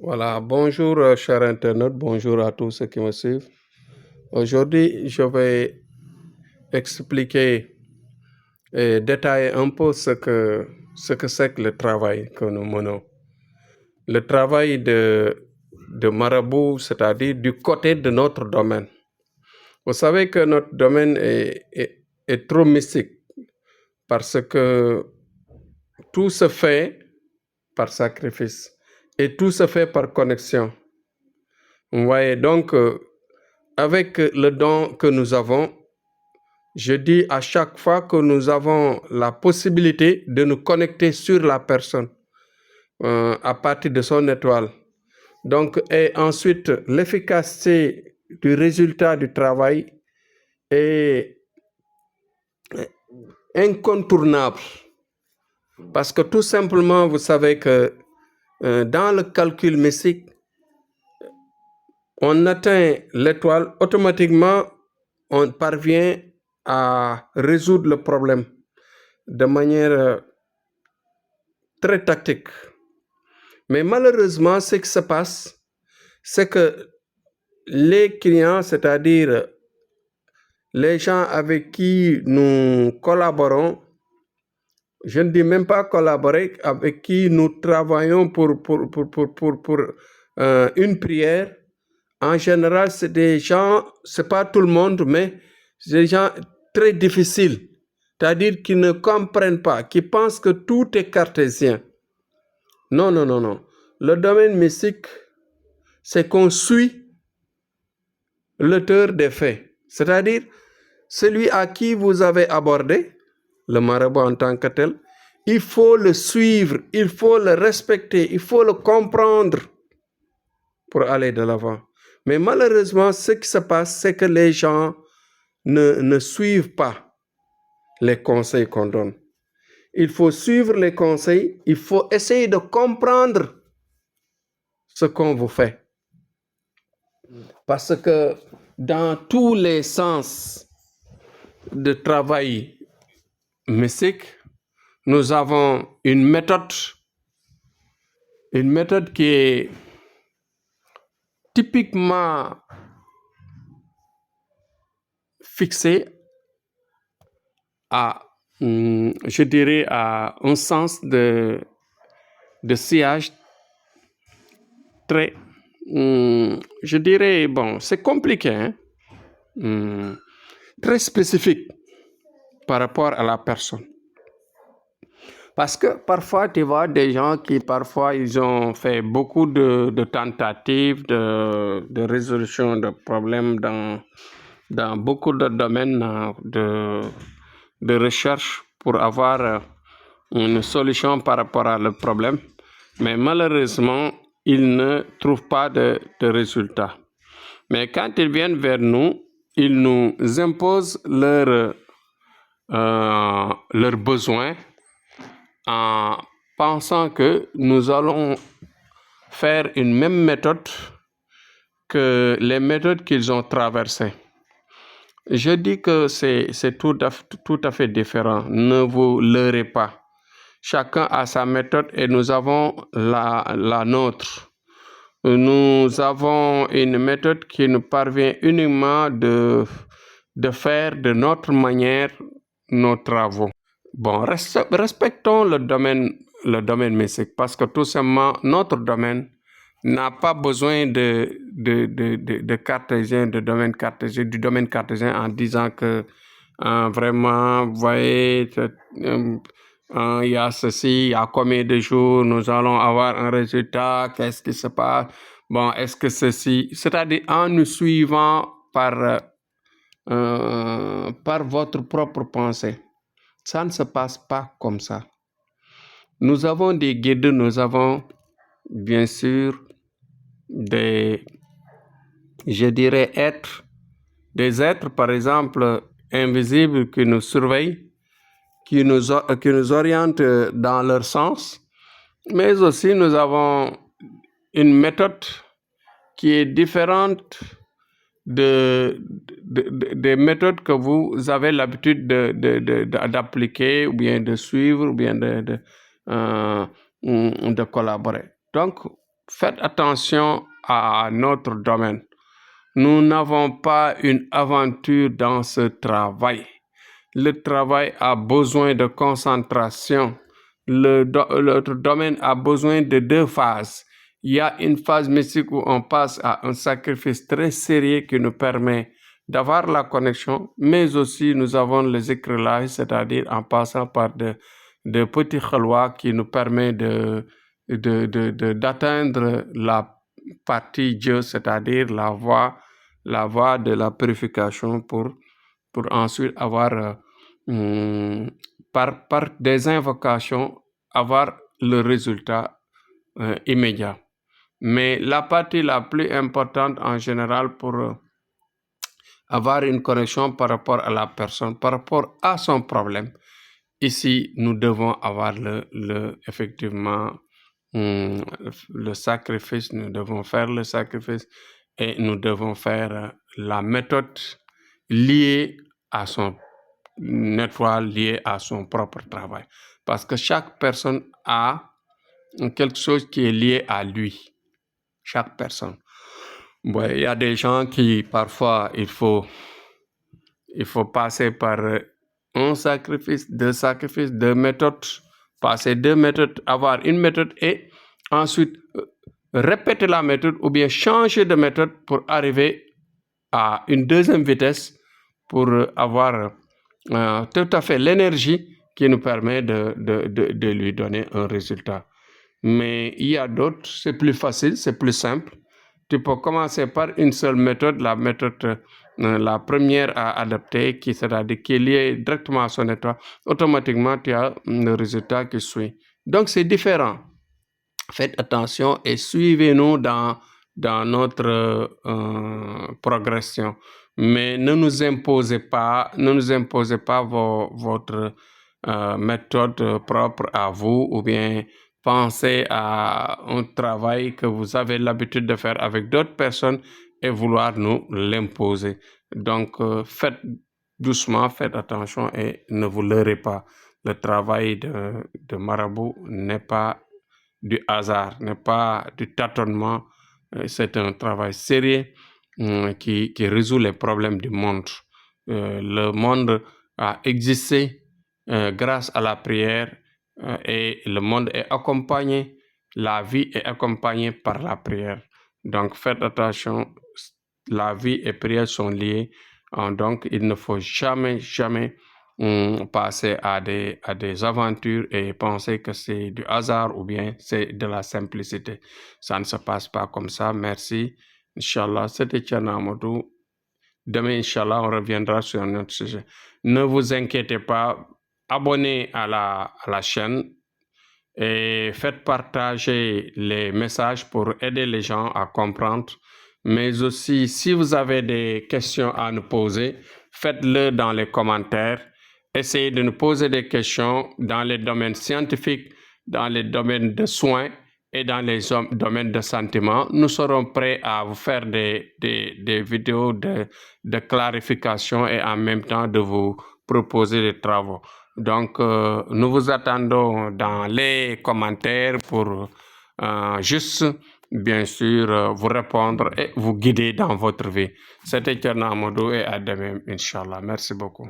Voilà, bonjour chers internautes, bonjour à tous ceux qui me suivent. Aujourd'hui, je vais expliquer et détailler un peu ce que c'est que le travail que nous menons. Le travail de marabout, c'est-à-dire du côté de notre domaine. Vous savez que notre domaine est trop mystique parce que tout se fait par sacrifice et tout se fait par connexion. Vous voyez, donc, avec le don que nous avons, je dis à chaque fois que nous avons la possibilité de nous connecter sur la personne à partir de son étoile. Donc, et ensuite, l'efficacité du résultat du travail est incontournable. Parce que tout simplement, vous savez que dans le calcul mystique, on atteint l'étoile, automatiquement, on parvient à résoudre le problème de manière très tactique. Mais malheureusement, ce qui se passe, c'est que les clients, c'est-à-dire les gens avec qui nous collaborons, je ne dis même pas collaborer, avec qui nous travaillons pour une prière, en général, c'est des gens, c'est pas tout le monde, mais c'est des gens très difficiles, c'est-à-dire qui ne comprennent pas, qui pensent que tout est cartésien. Non, non, non, non. Le domaine mystique, c'est qu'on suit l'auteur des faits, c'est-à-dire celui à qui vous avez abordé, le marabout en tant que tel, il faut le suivre, il faut le respecter, il faut le comprendre pour aller de l'avant. Mais malheureusement, ce qui se passe, c'est que les gens ne suivent pas les conseils qu'on donne. Il faut suivre les conseils, il faut essayer de comprendre ce qu'on vous fait. Parce que dans tous les sens de travail mystique, nous avons une méthode qui est typiquement fixée à, je dirais, à un sens de sillage très, je dirais, bon, c'est compliqué, hein, très spécifique par rapport à la personne. Parce que parfois, tu vois des gens qui, parfois, ils ont fait beaucoup de tentatives de résolution de problèmes dans beaucoup de domaines de recherche pour avoir une solution par rapport à le problème. Mais malheureusement, ils ne trouvent pas de résultat. Mais quand ils viennent vers nous, ils nous imposent leurs besoins en pensant que nous allons faire une même méthode que les méthodes qu'ils ont traversées. Je dis que c'est tout à fait différent. Ne vous leurrez pas. Chacun a sa méthode et nous avons la nôtre. Nous avons une méthode qui nous parvient uniquement de faire de notre manière nos travaux. Bon, respectons le domaine mystique parce que tout simplement, notre domaine n'a pas besoin de cartésien, du domaine cartésien en disant que vraiment, vous voyez, il y a ceci, il y a combien de jours nous allons avoir un résultat, qu'est-ce qui se passe, bon, est-ce que ceci, c'est-à-dire en nous suivant par votre propre pensée. Ça ne se passe pas comme ça. Nous avons des guides, nous avons bien sûr des êtres, par exemple, invisibles qui nous surveillent, qui nous orientent dans leur sens, mais aussi nous avons une méthode qui est différente des méthodes que vous avez l'habitude d'appliquer ou bien de suivre ou bien de collaborer. Donc, faites attention à notre domaine. Nous n'avons pas une aventure dans ce travail. Le travail a besoin de concentration. Notre domaine a besoin de 2 phases. Il y a une phase mystique où on passe à un sacrifice très sérieux qui nous permet d'avoir la connexion, mais aussi nous avons les éclairages, c'est-à-dire en passant par de petits khalwa qui nous permet d'atteindre la partie Dieu, c'est-à-dire la voie de la purification pour ensuite avoir, par des invocations, avoir le résultat immédiat. Mais la partie la plus importante en général pour avoir une connexion par rapport à la personne, par rapport à son problème, ici, nous devons avoir effectivement le sacrifice, nous devons faire le sacrifice et nous devons faire la méthode liée à son nettoie, liée à son propre travail. Parce que chaque personne a quelque chose qui est lié à lui. Chaque personne. Bon, il y a des gens qui, parfois, il faut passer par un sacrifice, 2 sacrifices, 2 méthodes, passer 2 méthodes, avoir une méthode et ensuite répéter la méthode ou bien changer de méthode pour arriver à une deuxième vitesse pour avoir tout à fait l'énergie qui nous permet de lui donner un résultat. Mais il y a d'autres, c'est plus facile, c'est plus simple. Tu peux commencer par une seule méthode, la méthode la première à adapter, c'est-à-dire qui est liée directement à son état. Automatiquement, tu as le résultat qui suit. Donc, c'est différent. Faites attention et suivez-nous dans notre progression. Mais ne nous imposez pas votre méthode propre à vous ou bien pensez à un travail que vous avez l'habitude de faire avec d'autres personnes et vouloir nous l'imposer. Donc, faites doucement, faites attention et ne vous leurrez pas. Le travail de marabout n'est pas du hasard, n'est pas du tâtonnement. C'est un travail sérieux qui résout les problèmes du monde. Le monde a existé grâce à la prière et le monde est accompagné, la vie est accompagnée par la prière. Donc faites attention, la vie et prière sont liées. Donc il ne faut jamais passer à des aventures et penser que c'est du hasard ou bien c'est de la simplicité. Ça ne se passe pas comme ça. Merci. Inch'Allah, c'était Thierno Amadou. Demain, Inch'Allah, on reviendra sur un autre sujet. Ne vous inquiétez pas, abonnez à la chaîne et faites partager les messages pour aider les gens à comprendre. Mais aussi, si vous avez des questions à nous poser, faites-le dans les commentaires. Essayez de nous poser des questions dans les domaines scientifiques, dans les domaines de soins et dans les domaines de sentiment. Nous serons prêts à vous faire des vidéos de clarification et en même temps de vous proposer des travaux. Donc, nous vous attendons dans les commentaires pour juste, bien sûr, vous répondre et vous guider dans votre vie. C'était Thierno Amadou et à demain, Inch'Allah. Merci beaucoup.